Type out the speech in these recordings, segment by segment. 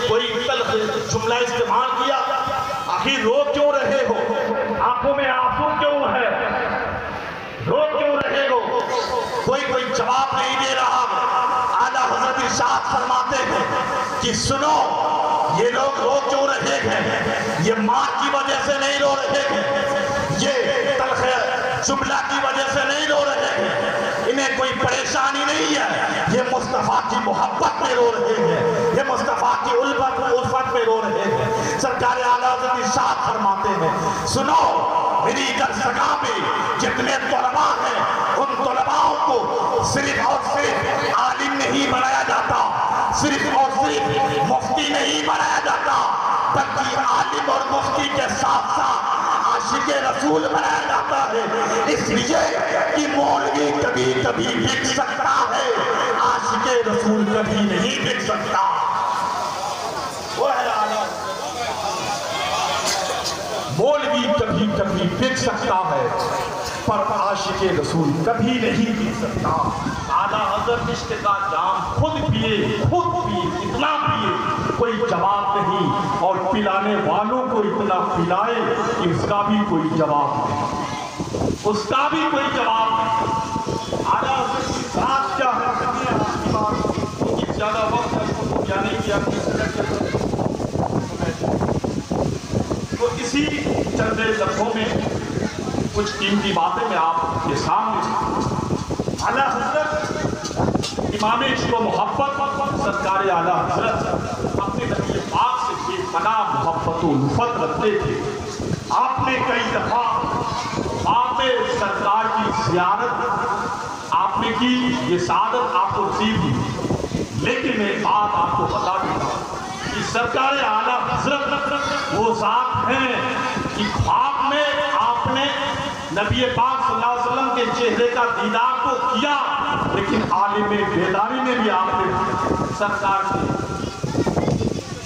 کوئی تلخ جملہ استعمال کیا، آخر رو کیوں رہے ہو؟ آنکھوں میں آنسو کیوں ہے؟ رو کیوں رہے ہو؟ کوئی جواب نہیں دے رہا۔ اعلیٰ حضرت ارشاد فرماتے ہیں کہ سنو، یہ لوگ رو کیوں رہے ہیں؟ یہ ماں کی وجہ سے نہیں رو رہے ہیں، یہ تلخ جملہ کی وجہ سے نہیں رو رہے ہیں، انہیں کوئی پریشانی نہیں ہے، یہ مصطفیٰ کی محبت میں رو رہے ہیں، یہ مصطفیٰ کی الفت میں رو رہے ہیں۔ سرکار اعلیٰ حضرت ارشاد فرماتے ہیں سنو، میری درسگاہ میں جتنے طلباء ہیں ان طلباءوں کو صرف اور صرف عالم نہیں بنایا جاتا، صرف اور صرف مفتی نہیں بنایا جاتا، بلکہ عالم اور مفتی کے ساتھ ساتھ عاشق رسول بنایا جاتا ہے، اس لیے کہ مولوی کبھی کبھی بک سکتا ہے، عاشق رسول کبھی نہیں بک سکتا۔ وہ ہے اعلیٰ، مولوی کبھی کبھی بک سکتا ہے پر عاشق رسول کبھی نہیں پی سکتا۔ اعلیٰ حضرت عشق کا جام خود پیے، اتنا پیے کوئی جواب نہیں، اور پلانے والوں کو اتنا پلائے کہ اس کا بھی کوئی جواب نہیں، اس کا بھی کوئی جواب نہیں۔ اعلیٰ حضرت کی بات کیا ہے؟ زیادہ وقت ہے کو کیا نہیں کیا، تو اسی چند لفظوں میں کچھ قیمتی باتیں میں آپ کے سامنے۔ اعلیٰ حضرت امام عشق و محبت سرکار اعلیٰ حضرت اپنے نبی پاک سے بے پناہ محبت و الفت رکھتے تھے۔ آپ نے کئی دفعہ آپ سرکار کی زیارت آپ نے کی، یہ سعادت آپ کو نصیب ہوئی، لیکن میں بات آپ کو بتا دوں کہ سرکار اعلیٰ حضرت وہ ذات ہیں کہ خواب میں آپ نے نبی پاک صلی اللہ علیہ وسلم کے چہرے کا دیدار تو کیا، لیکن عالم بیداری میں بھی آپ نے سرکار کی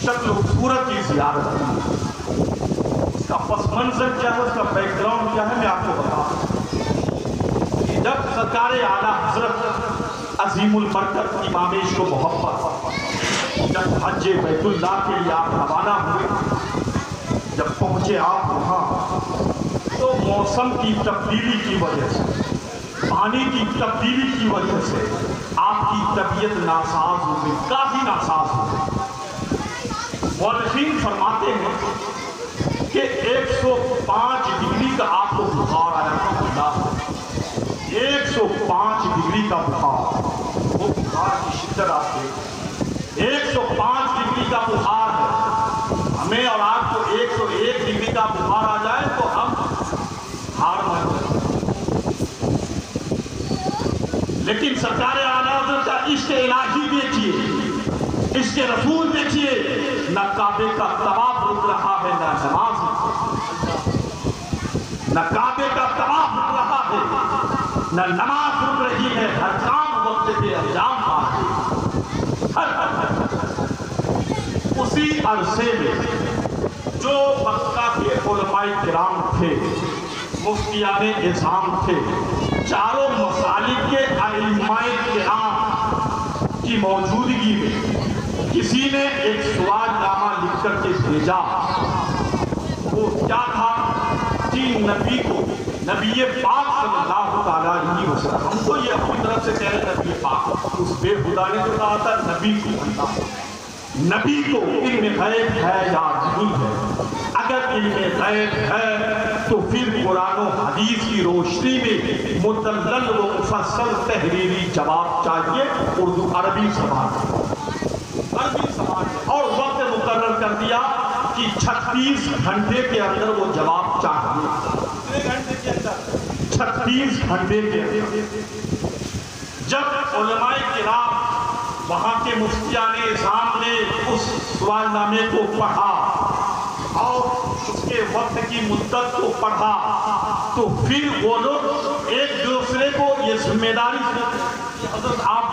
شکل و صورت کی زیارت کی۔ اس کا پس منظر کیا ہے، اس کا بیک گراؤنڈ کیا ہے، میں آپ کو بتا دوں کہ جب سرکار اعلیٰ حضرت عظیم المرتبہ امام عشق و محبت جب حج بیت اللہ کے لیے آپ روانہ ہوئے، جب پہنچے آپ وہاں تو موسم کی تبدیلی کی وجہ سے، پانی کی تبدیلی کی وجہ سے آپ کی طبیعت ناساز ہو گئی، کافی ناساز ہو گئی۔ مورخین فرماتے ہیں کہ 105 ڈگری کا آپ کو بخار آیا تھا، 105 ڈگری کا بخار، وہ بخار کی شدت آپ دیکھیں، 105 ڈگری کا بخار ہے۔ ہمیں اور آپ کو 101 ڈگری کا بخار آ جائے تو ہم ہار مان جائیں، لیکن سرکار اعلیٰ حضرت کا عشق الہی دیکھیے، عشق رسول دیکھیے، نہ کعبے کا طواف رک رہا ہے، نہ نماز، نہ کعبے کا طواف رک رہا ہے، نہ نماز رک رہی ہے، ہر کام وقت پہ انجام پا رہی۔ اسی عرصے میں جو مکہ کے علماء کرام تھے، مفتیان اعظام تھے، چاروں مسالک کے ائمہ کرام کی موجودگی میں کسی نے ایک سوال نامہ لکھ کر کے بھیجا۔ وہ کیا تھا کہ نبی کو، نبی پاک صلی اللہ تعالیٰ علیہ وسلم، ہم تو یہ اپنی طرف سے کہہ رہے نبی پاک، اس بے خدا نے جو کہا تھا نبی کو بنتا، نبی کو علم غیب ہے یا نہیں ہے؟ اگر علم غیب ہے تو پھر قرآن و حدیث کی روشنی میں مدلل و مفصل تحریری جواب چاہیے، اردو عربی سماج، اور وقت مقرر کر دیا کہ 36 گھنٹے کے اندر وہ جواب چاہیے، 36 گھنٹے کے اندر۔ جب علماء کرام وہاں کے مفتیان اعظام نے اس سوال نامے کو پڑھا اور اس کے وقت کی مدت کو پڑھا، تو پھر وہ لوگ ایک دوسرے کو یہ ذمہ داری دی، حضرت آپ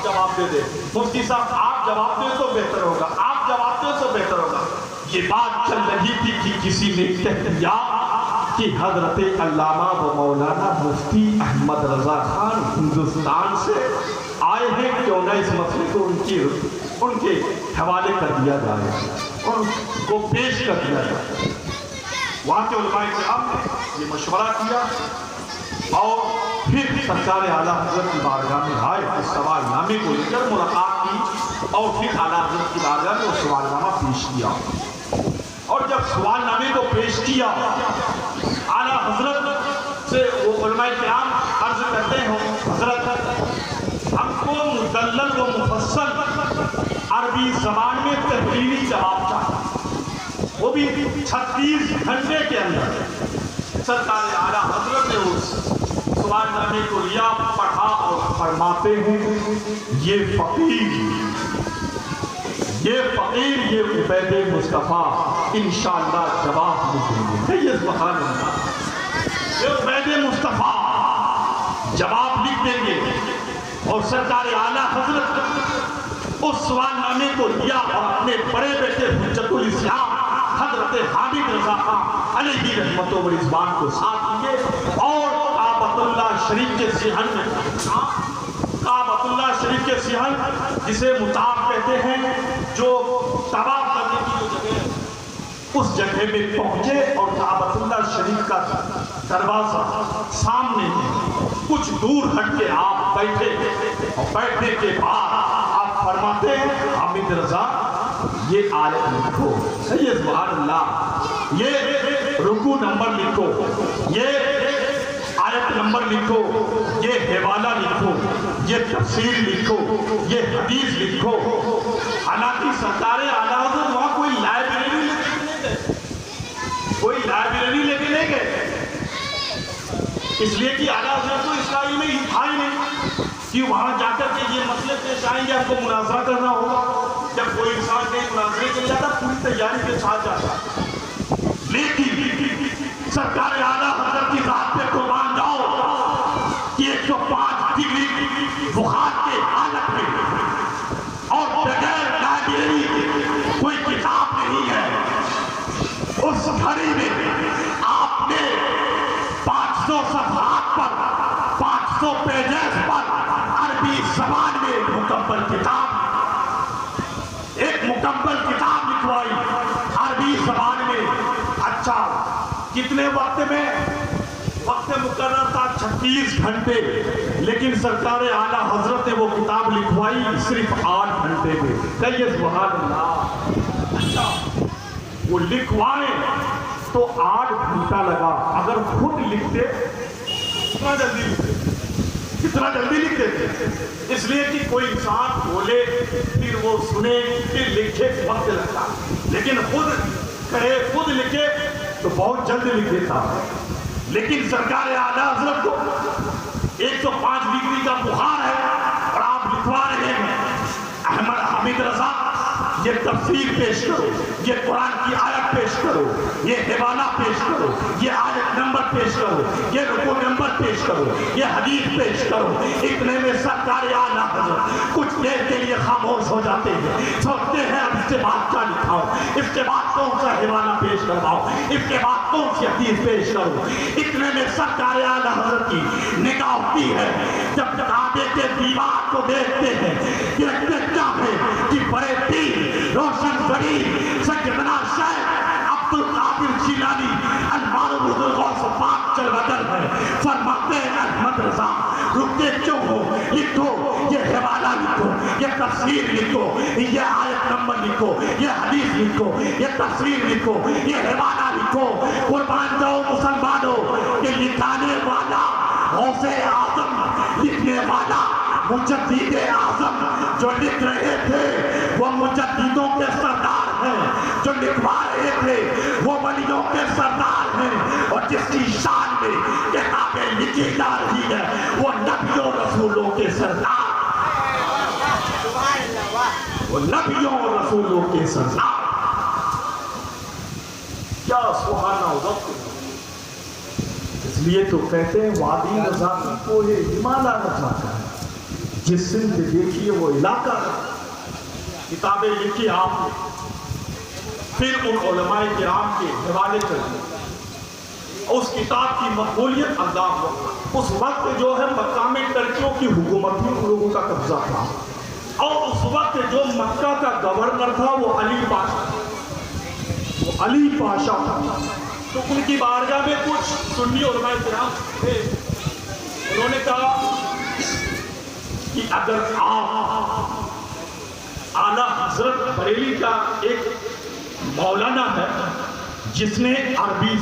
جواب دے دیں، مفتی صاحب آپ جواب دیں تو بہتر ہوگا، آپ جواب دیں تو بہتر ہوگا۔ یہ بات چل رہی تھی کہ کسی نے کہہ دیا کہ حضرت علامہ و مولانا مفتی احمد رضا خان ہندوستان سے آئے آئے ہیں کیوں نہ اس مسئلے کو ان کے حوالے کر دیا جائے، ان کو پیش کر دیا جائے۔ وہاں کے علماء کرام نے یہ مشورہ کیا اور پھر سرکار اعلیٰ حضرت کی بارگاہ میں آئے، اس سوال نامے کو لے کر ملاقات کی اور پھر اعلیٰ حضرت کی بارگاہ میں وہ سوال نامہ پیش کیا۔ اور جب سوال نامے کو پیش کیا، اعلیٰ حضرت سے وہ علماء کرام عرض کرتے ہیں، حضرت ہم کو مدلل و مفصل عربی زبان میں تحریری جواب چاہیے، وہ بھی 36 گھنٹے کے اندر۔ سرکار اعلیٰ حضرت نے اس سوال نامے کو لیا، پڑھا اور فرماتے ہیں یہ فقیر، یہ عبید مصطفیٰ انشاءاللہ جواب لکھیں گے۔ یہ سبحان اللہ، یہ عبید مصطفیٰ جواب لکھ دیں گے۔ اور سرکار اعلیٰ حضرت اس سوال نامے کو لیا اور اپنے بڑے بیٹے حجت الاسلام حضرت حامد رضا خان علیہ رحمت و رضوان کو ساتھ لیے اور کعبۃ اللہ شریف کے صحن میں، کعبۃ اللہ شریف کے صحن جسے مطاف کہتے ہیں، جو طواف کرنے کی جو جگہ ہے، اس جگہ میں پہنچے اور کعبۃ اللہ شریف کا دروازہ سامنے ہے، کچھ دور ہٹ کے آپ بیٹھے اور بیٹھنے کے بعد آپ فرماتے ہیں حامد رضا یہ آیت لکھو، یہ سبحان اللہ، یہ رکوع نمبر لکھو، یہ آیت نمبر لکھو، یہ حوالہ لکھو، یہ تفسیر لکھو، یہ حدیث لکھو۔ حالانکہ سرکار اعلیٰ حضرت وہاں کوئی لائبریری لے کے نہیں گئے، اس لیے کہ اعلیٰ حضرت تو اسرائیل میں تھا ہی نہیں کہ وہاں جا کر کے یہ مسئلے پیش آئیں گے، آپ کو مناظرہ کرنا ہوگا۔ جب کوئی انسان کہیں مناظرے کے لیے جاتا پوری تیاری کے ساتھ جاتا، لیکن سرکار اعلیٰ حضرت کی ذات پہ قربان جاؤ کہ 105 ڈگری بخار کے حالت میں اور بغیر لائبریری کوئی کتاب نہیں ہے، اس گھڑی میں آپ نے 500 صفحات پر 500 پیجز پر عربی زبان میں ایک مکمل کتاب لکھوائی عربی زبان میں۔ اچھا کتنے وقت میں؟ وقت مقرر تھا 36 گھنٹے، لیکن سرکار اعلیٰ حضرت نے وہ کتاب لکھوائی صرف 8 گھنٹے میں۔ کہیے سبحان اللہ۔ اچھا وہ لکھوائے تو 8 گھنٹہ لگا، اگر خود لکھتے کتنا جلدی لکھتے تھے، اس لیے کہ کوئی انسان بولے پھر وہ سنے پھر لکھے وقت لگتا، لیکن خود کہے خود لکھے تو بہت جلد لکھ دیتا۔ لیکن سرکار اعلیٰ حضرت کو 105 ڈگری کا بخار ہے اور آپ لکھوا رہے ہیں احمد حامد رضا یہ تفسیر پیش کرو، یہ قرآن کی آیت پیش کرو، یہ حوالہ پیش کرو، یہ آیت نمبر پیش کرو، یہ رکوع نمبر پیش کرو، یہ حدیث پیش کرو۔ اتنے میں سرکار اعلیٰ حضرت کچھ دیر کے لیے خاموش ہو جاتے ہیں، سوچتے ہیں اب اس کے بعد کیا لکھاؤ، اس کے بعد کون سا حوالہ پیش کرواؤ، اس کے بعد کون سی حدیث پیش کرو۔ اتنے میں سرکار اعلیٰ حضرت کی نگاہ ہوتی ہے، جب کعبے کے دیوار کو دیکھتے ہیں، دیکھتے کیا ہے کہ بڑے پیر روشن ضریر سیدنا شیخ عبد القادر جیلانی انوار الغوث پاک چل بدل ہے، فرماتے ہیں احمد رضا رکتے کیوں ہو، لکھو یہ حوالہ لکھو، یہ تفسیر لکھو، یہ آیت نمبر لکھو، یہ حدیث لکھو، یہ تفسیر لکھو، یہ حوالہ لکھو۔ قربان جاؤ مسلمانوں کہ لکھانے والا غوث اعظم، لکھنے والا مجدد اعظم جو لکھ رہے تھے وہ مجددوں کے سردار ہیں، جو لکھوا رہے تھے وہ ولیوں کے سردار ہیں، اور جس کی شان میں کتابیں لکھی جا رہی ہے وہ نبیوں رسولوں کے سردار، وہ نبیوں رسولوں کے سردار۔ کیا سبحانہ وقت، اس لیے تو کہتے ہیں وادی نظامی کو یہ ہمالا نہ جاتا ہے، جس سمت دیکھیے وہ علاقہ۔ کتابیں لکھی آپ نے، پھر ان علماء کرام کے حوالے کر دیے، اس کتاب کی مقبولیت اللہ کو اس وقت جو ہے مکہ میں ٹرکیوں کی حکومت میں ان لوگوں کا قبضہ تھا، اور اس وقت جو مکہ کا گورنر تھا وہ علی پاشا تھا۔ تو ان کی بارگاہ میں کچھ سنی علماء کرام تھے، انہوں نے کہا کہ اگر آپ اعلیٰ حضرت بریلی کا ایک مولانا ہے جس نے عربی